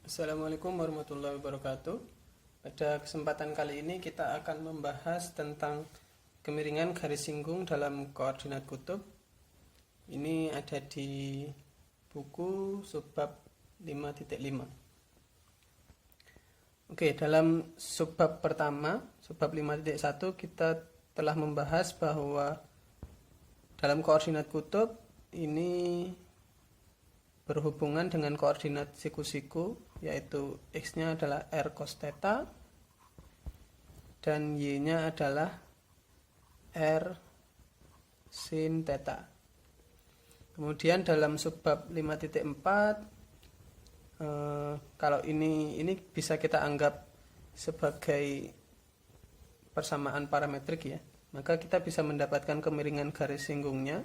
Assalamualaikum warahmatullahi wabarakatuh. Pada kesempatan kali ini kita akan membahas tentang kemiringan garis singgung dalam koordinat kutub. Ini ada di buku subbab 5.5. Oke, dalam subbab pertama, subbab 5.1, kita telah membahas bahwa dalam koordinat kutub ini berhubungan dengan koordinat siku-siku, yaitu x-nya adalah r cos theta dan y-nya adalah r sin theta. Kemudian dalam subbab 5.4, kalau ini bisa kita anggap sebagai persamaan parametrik ya, maka kita bisa mendapatkan kemiringan garis singgungnya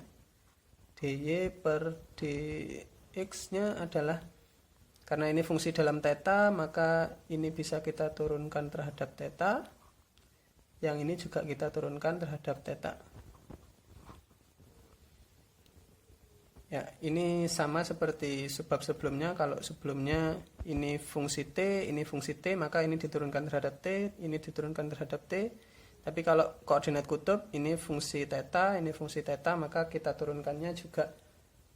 dy per dx-nya adalah, karena ini fungsi dalam theta, maka ini bisa kita turunkan terhadap theta, yang ini juga kita turunkan terhadap theta. Ya, ini sama seperti subbab sebelumnya. Kalau sebelumnya ini fungsi t, maka ini diturunkan terhadap t, ini diturunkan terhadap t. Tapi kalau koordinat kutub, ini fungsi theta, maka kita turunkannya juga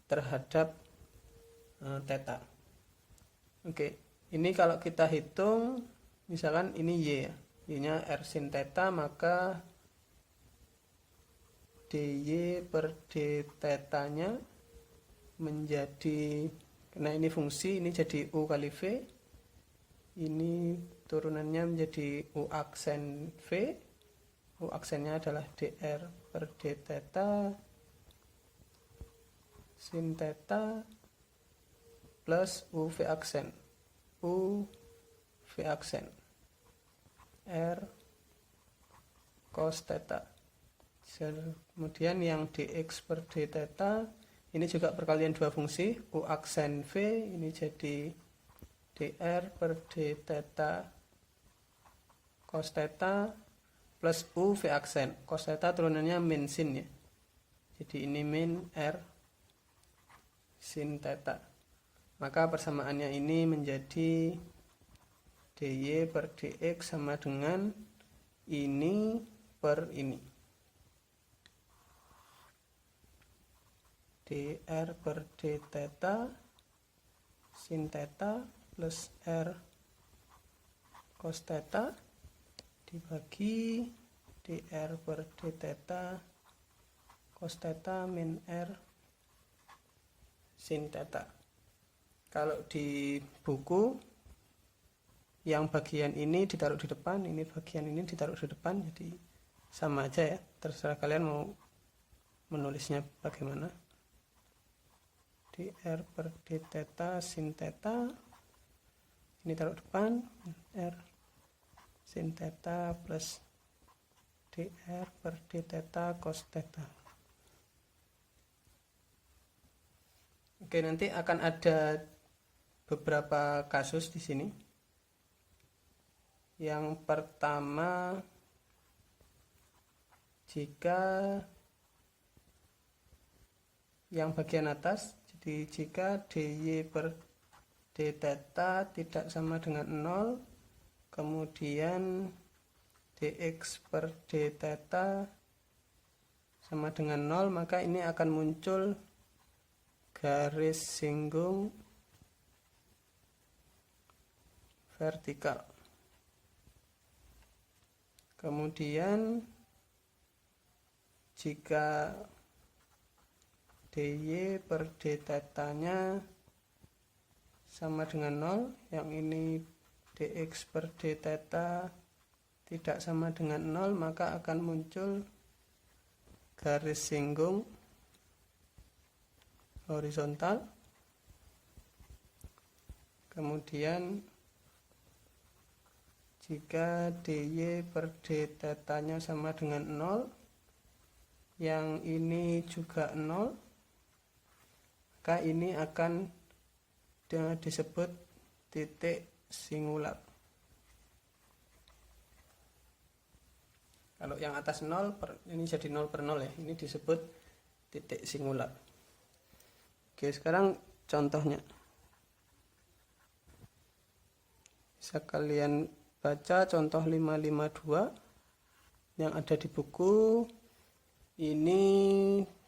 terhadap theta. Oke, ini kalau kita hitung, misalkan ini y ya, y-nya r sin theta, maka dy per d theta-nya menjadi, karena ini fungsi, ini jadi u kali v, ini turunannya menjadi u aksen v, u aksennya adalah dr per d theta sin theta plus u v aksen r cos theta. Kemudian yang dx per d theta ini juga perkalian dua fungsi, u aksen v ini jadi dr per d theta cos theta plus u v aksen cos theta turunannya min sin ya, jadi ini min r sin theta. Maka persamaannya ini menjadi dy per dx sama dengan ini per ini, dr per d theta sin theta plus r cos theta dibagi dr per d theta cos theta min r sin theta. Kalau di buku yang bagian ini ditaruh di depan, ini bagian ini ditaruh di depan, jadi sama aja ya, terserah kalian mau menulisnya bagaimana. Dr per d theta sin theta ini taruh depan, r sin theta plus dr per d theta cos theta. Oke, nanti akan ada beberapa kasus di sini. Yang pertama, jika yang bagian atas, jadi jika dy per d theta tidak sama dengan 0, kemudian dx per d theta sama dengan 0, maka ini akan muncul garis singgung vertikal. Kemudian jika dy per d theta-nya sama dengan 0, yang ini dx per d theta tidak sama dengan 0, maka akan muncul garis singgung horizontal. Kemudian jika dy per d theta-nya sama dengan 0, yang ini juga 0, maka ini akan disebut titik singular. Kalau yang atas 0, ini jadi 0 per 0 ya, ini disebut titik singular. Oke, sekarang contohnya. Bisa kalian baca contoh 552 yang ada di buku. Ini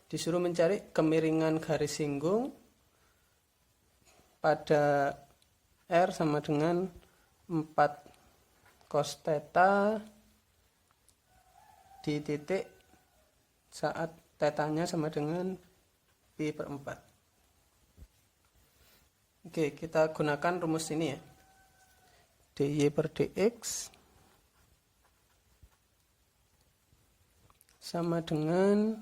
disuruh mencari kemiringan garis singgung pada R sama dengan 4 cos theta di titik saat tetanya sama dengan pi per 4. Oke, kita gunakan rumus ini ya. dy per dx sama dengan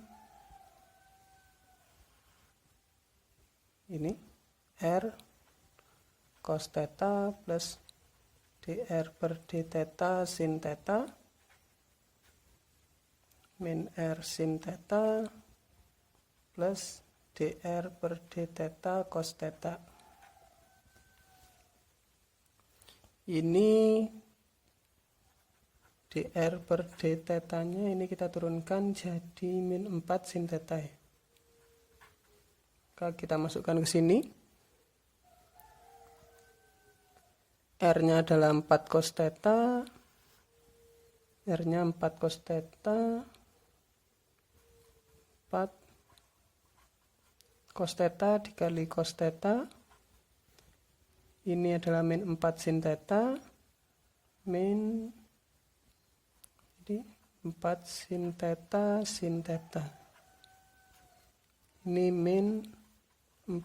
ini R cos theta plus dr per d theta sin theta min R sin theta plus dr per d theta cos theta. Ini dr per d theta-nya ini kita turunkan jadi min 4 sin theta ya. Kita masukkan ke sini. R-nya adalah 4 cos theta. R-nya 4 cos theta. 4 cos theta dikali cos theta. Ini adalah min 4 sin theta. Min 4 sin theta sin theta. Ini min 4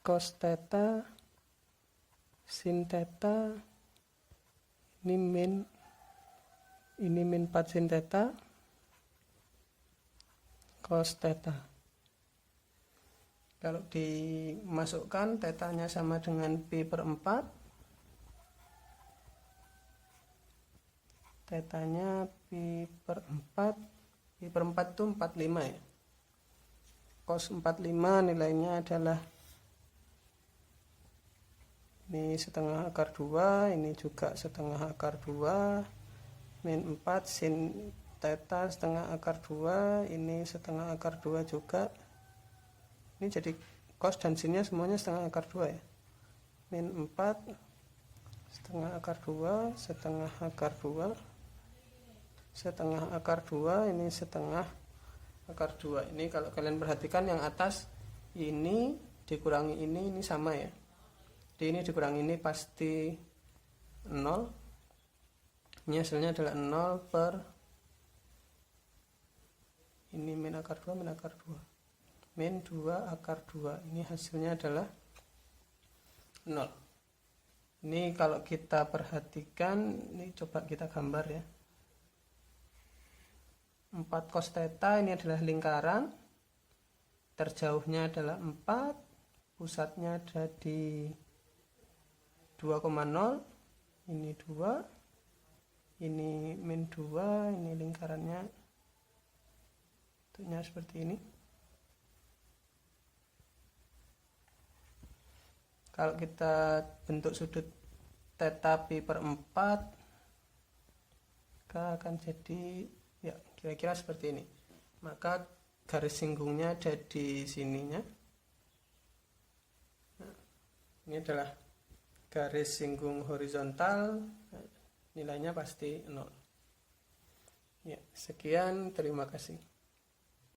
cos theta sin theta. Ini min 4 sin theta cos theta. Kalau dimasukkan tetanya sama dengan pi per 4. Tetanya pi per 4. Pi per 4 itu 45 ya. Cos 45 nilainya adalah ini setengah akar 2, ini juga setengah akar 2, min 4 sin theta setengah akar 2, ini setengah akar 2 juga. Ini jadi cos dan sinnya semuanya setengah akar 2 ya. Min 4 setengah akar 2, setengah akar 2, setengah akar 2, ini setengah akar 2. Ini kalau kalian perhatikan yang atas ini dikurangi ini sama ya. Di ini dikurangi ini pasti 0. Ini hasilnya adalah 0 per ini min akar 2 min akar 2. Min 2 akar 2. Ini hasilnya adalah 0. Ini kalau kita perhatikan, ini coba kita gambar ya. 4 cos theta ini adalah lingkaran. Terjauhnya adalah 4. Pusatnya ada di 2,0. Ini 2. Ini min 2. Ini lingkarannya. Bentuknya seperti ini. Kalau kita bentuk sudut theta pi per 4, maka akan jadi ya kira-kira seperti ini. Maka garis singgungnya ada di sininya. Nah, ini adalah garis singgung horizontal, nilainya pasti 0. Ya, sekian, terima kasih.